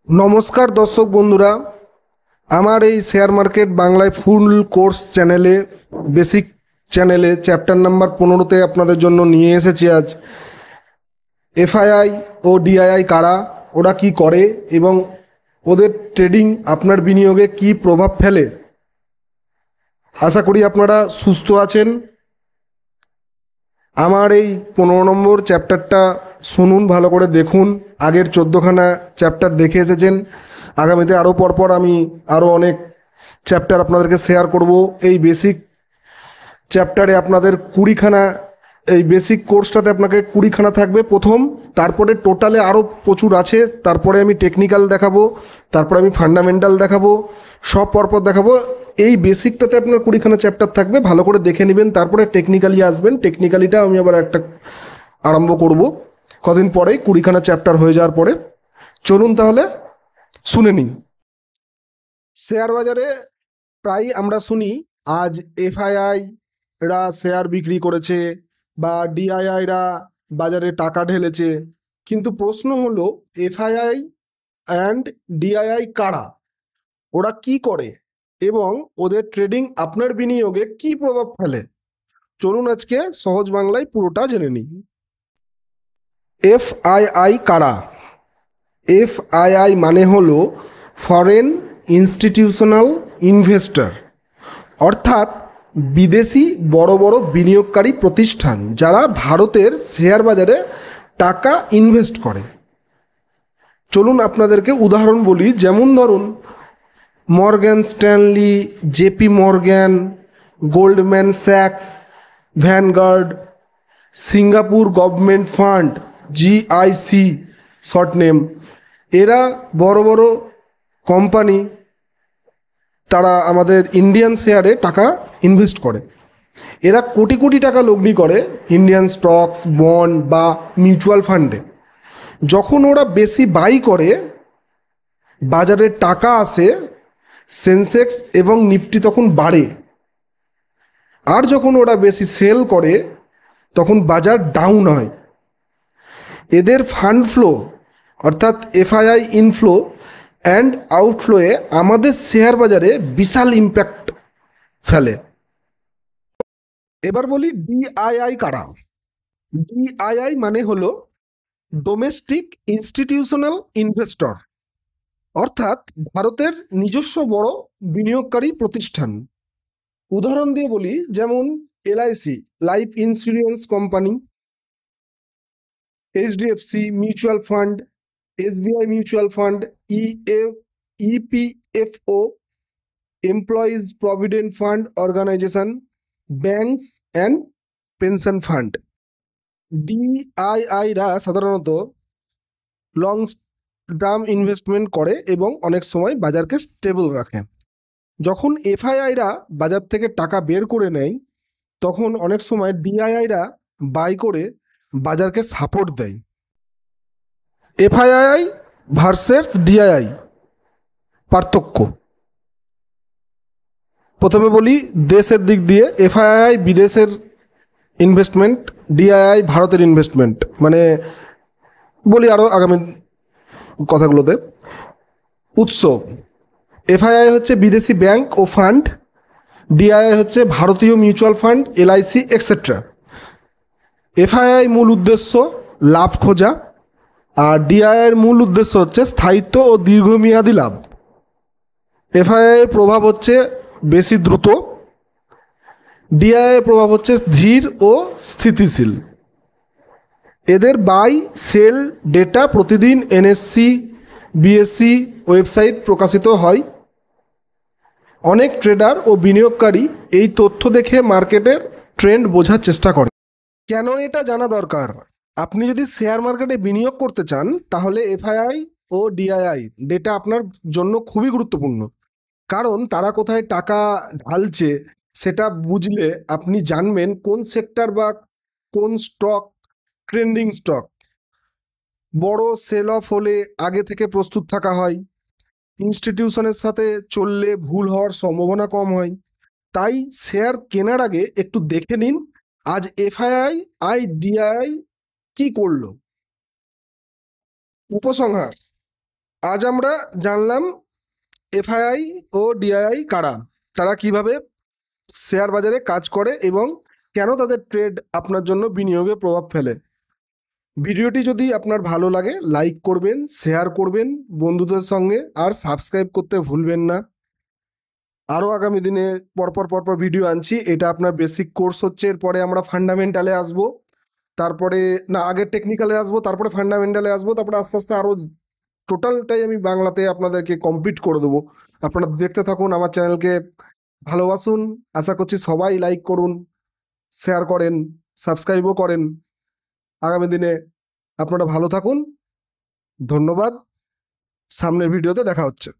नमस्कार दर्शक बंधुरा आमार এই শেয়ার मार्केट बांगलाয় ফুল কোর্স চ্যানেলে বেসিক চ্যানেলে চ্যাপ্টার নাম্বার 15তে আপনাদের জন্য নিয়ে এসেছি। আজ এফআইআই ও ডিআইআই কারা, ওরা কি করে এবং ওদের ট্রেডিং আপনার বিনিয়োগে কি প্রভাব ফেলে। আশা করি আপনারা সুস্থ আছেন। আমার এই 15 নম্বর চ্যাপ্টারটা শুনুন, ভালো করে দেখুন। আগের 14খানা চ্যাপ্টার দেখে এসেছেন, আগামীতে আরও পরপর আমি আরও অনেক চ্যাপ্টার আপনাদেরকে শেয়ার করব। এই বেসিক চ্যাপ্টারে আপনাদের 20খানা, এই বেসিক কোর্সটাতে আপনাকে 20খানা থাকবে প্রথম, তারপরে টোটালে আরও প্রচুর আছে। তারপরে আমি টেকনিক্যাল দেখাবো, তারপরে আমি ফান্ডামেন্টাল দেখাবো, সব পরপর দেখাবো। এই বেসিকটাতে আপনার 20খানা চ্যাপ্টার থাকবে, ভালো করে দেখে নেবেন। তারপরে টেকনিক্যালি আসবেন, টেকনিক্যালিটা আমি আবার একটা আরম্ভ করব কদিন পরেই, 20খানা চ্যাপ্টার হয়ে যাওয়ার পরে। চলুন তাহলে শুনে নিন। শেয়ার বাজারে প্রায় আমরা শুনি আজ এফআইআই রা শেয়ার বিক্রি করেছে বা ডিআইআইরা বাজারে টাকা ঢেলেছে, কিন্তু প্রশ্ন হলো এফআইআই অ্যান্ড ডিআইআই কারা, ওরা কি করে এবং ওদের ট্রেডিং আপনার বিনিয়োগে কি প্রভাব ফেলে। চলুন আজকে সহজ বাংলায় পুরোটা জেনে নিই। এফআইআই কারা? এফআইআই মানে হলো ফরেন ইনস্টিটিউশনাল ইনভেস্টর, অর্থাৎ বিদেশি বড় বড় বিনিয়োগকারী প্রতিষ্ঠান যারা ভারতের শেয়ার বাজারে টাকা ইনভেস্ট করে। চলুন আপনাদেরকে উদাহরণ বলি, যেমন ধরুন Morgan Stanley, JP Morgan, Goldman স্যাক্স, Vanguard, Singapore government fund, GIC short name, এরা বড় বড় কোম্পানি, তারা আমাদের ইন্ডিয়ান শেয়ারে টাকা ইনভেস্ট করে। এরা কোটি কোটি টাকা লগ্নি করে ইন্ডিয়ান স্টকস, বন্ড বা মিউচুয়াল ফান্ডে। যখন ওরা বেশি বাই করে, বাজারে টাকা আসে, সেন্সেক্স এবং নিফটি তখন বাড়ে। আর যখন ওরা বেশি সেল করে, তখন বাজার ডাউন হয়। এদের ফান্ড ফ্লো অর্থাৎ এফআইআই ইনফ্লো অ্যান্ড আউটফ্লোয়ে আমাদের শেয়ার বাজারে বিশাল ইম্প্যাক্ট ফেলে। এবার বলি ডিআইআই কারা। ডিআইআই মানে হলো ডোমেস্টিক ইনস্টিটিউশনাল ইনভেস্টর, অর্থাৎ ভারতের নিজস্ব বড় বিনিয়োগকারী প্রতিষ্ঠান। উদাহরণ দিয়ে বলি, যেমন LIC life insurance company, HDFC mutual fund, SBI mutual fund, EPFO employees provident fund organisation, banks and pension fund. ডিআইআইরা সাধারণত লং টার্ম ইনভেস্টমেন্ট করে এবং অনেক সময় বাজারকে স্টেবল রাখে। যখন এফআইআইরা বাজার থেকে টাকা বের করে নেয়, তখন অনেক সময় ডিআইআইরা বাই করে বাজারকে সাপোর্ট দেয়। এফআইআই ভার্সেস ডিআইআই পার্থক্য প্রথমে বলি দেশের দিক দিয়ে। এফআইআই বিদেশের ইনভেস্টমেন্ট, ডিআইআই ভারতের ইনভেস্টমেন্ট, মানে বলি আরও আগামী কথাগুলোতে। উৎস: এফআইআই হচ্ছে বিদেশি ব্যাংক ও ফান্ড, ডিআইআই হচ্ছে ভারতীয় mutual fund, LIC etcetera. FII মূল উদ্দেশ্য লাভ খোঁজা, আর ডিআইআইয়ের মূল উদ্দেশ্য হচ্ছে স্থায়িত্ব ও দীর্ঘমেয়াদী লাভ। এফআইআইয়ের প্রভাব হচ্ছে বেশি দ্রুত, ডিআইআইয়ের প্রভাব হচ্ছে ধীর ও স্থিতিশীল। এদের বাই সেল ডেটা প্রতিদিন এনএসসি বিএসসি ওয়েবসাইট প্রকাশিত হয়। অনেক ট্রেডার ও বিনিয়োগকারী এই তথ্য দেখে মার্কেটের ট্রেন্ড বোঝার চেষ্টা করে। কেন এটা জানা দরকার? আপনি যদি শেয়ার মার্কেটে বিনিয়োগ করতে চান, তাহলে এফআইআই ও ডিআইআই ডেটা আপনার জন্য খুবই গুরুত্বপূর্ণ, কারণ তারা কোথায় টাকা ঢালছে সেটা বুঝলে আপনি জানবেন কোন সেক্টর বা কোন স্টক ট্রেন্ডিং স্টক। বড় সেল অফ হলে আগে থেকে প্রস্তুত থাকা হয়, ইনস্টিটিউশনের সাথে চললে ভুল হওয়ার সম্ভাবনা কম হয়। তাই শেয়ার কেনার আগে একটু দেখে নিন আজ এফআইআই ডিআইআই কি করলো। উপসংহার: আজ আমরা জানলাম এফআইআই ও ডিআইআই কারা, তারা কিভাবে শেয়ার বাজারে কাজ করে এবং কেন তাদের ট্রেড আপনার জন্য বিনিয়োগে প্রভাব ফেলে। ভিডিওটি যদি আপনার ভালো লাগে লাইক করবেন, শেয়ার করবেন বন্ধুদের সঙ্গে, আর সাবস্ক্রাইব করতে ভুলবেন না। আরও আগামী দিনে পরপর ভিডিও আনছি। এটা আপনার বেসিক কোর্স হচ্ছে, এরপরে আমরা ফান্ডামেন্টালে আসবো, তারপরে না আগে টেকনিক্যালে আসবো, তারপরে ফান্ডামেন্টালে আসবো, তারপরে আস্তে আস্তে আরও টোটালটাই আমি বাংলাতে আপনাদেরকে কমপ্লিট করে দেবো। আপনারা দেখতে থাকুন, আমার চ্যানেলকে ভালোবাসুন। আশা করছি সবাই লাইক করুন, শেয়ার করেন, সাবস্ক্রাইবও করেন। আগামী দিনে আপনারা ভালো থাকুন। ধন্যবাদ। সামনের ভিডিওতে দেখা হচ্ছে।